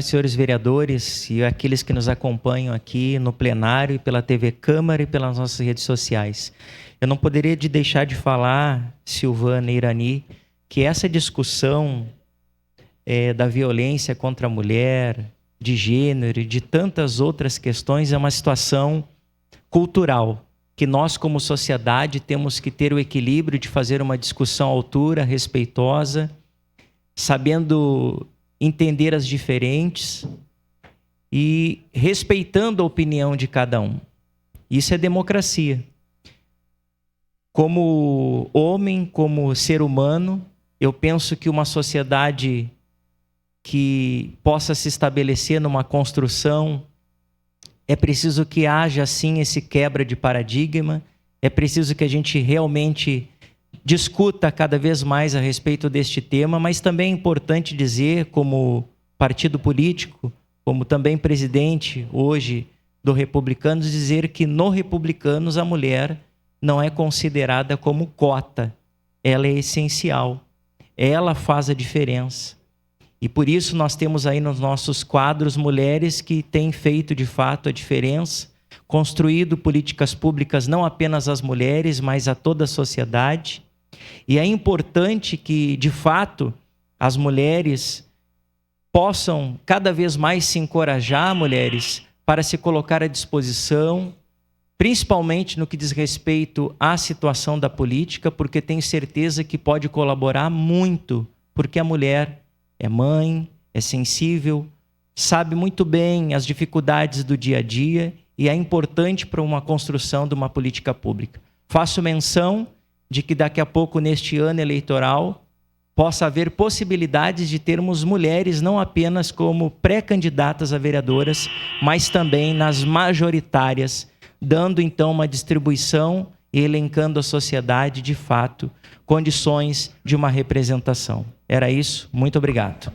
Senhores vereadores e aqueles que nos acompanham aqui no plenário, pela TV Câmara e pelas nossas redes sociais. Eu não poderia deixar de falar, Silvana e Irani, que essa discussão da violência contra a mulher, de gênero e de tantas outras questões é uma situação cultural, que nós como sociedade temos que ter o equilíbrio de fazer uma discussão à altura, respeitosa, sabendo entender as diferentes e respeitando a opinião de cada um. Isso é democracia. Como homem, como ser humano, eu penso que uma sociedade que possa se estabelecer numa construção, é preciso que haja, sim, esse quebra de paradigma, é preciso que a gente realmente discuta cada vez mais a respeito deste tema, mas também é importante dizer, como partido político, como também presidente hoje do Republicanos, dizer que no Republicanos a mulher não é considerada como cota, ela é essencial, ela faz a diferença. E por isso nós temos aí nos nossos quadros mulheres que têm feito de fato a diferença, construído políticas públicas não apenas às mulheres, mas a toda a sociedade. E é importante que, de fato, as mulheres possam cada vez mais se encorajar, mulheres, para se colocar à disposição, principalmente no que diz respeito à situação da política, porque tenho certeza que pode colaborar muito, porque a mulher é mãe, é sensível, sabe muito bem as dificuldades do dia a dia e é importante para uma construção de uma política pública. Faço menção de que daqui a pouco, neste ano eleitoral, possa haver possibilidades de termos mulheres não apenas como pré-candidatas a vereadoras, mas também nas majoritárias, dando então uma distribuição e elencando a sociedade, de fato, condições de uma representação. Era isso. Muito obrigado.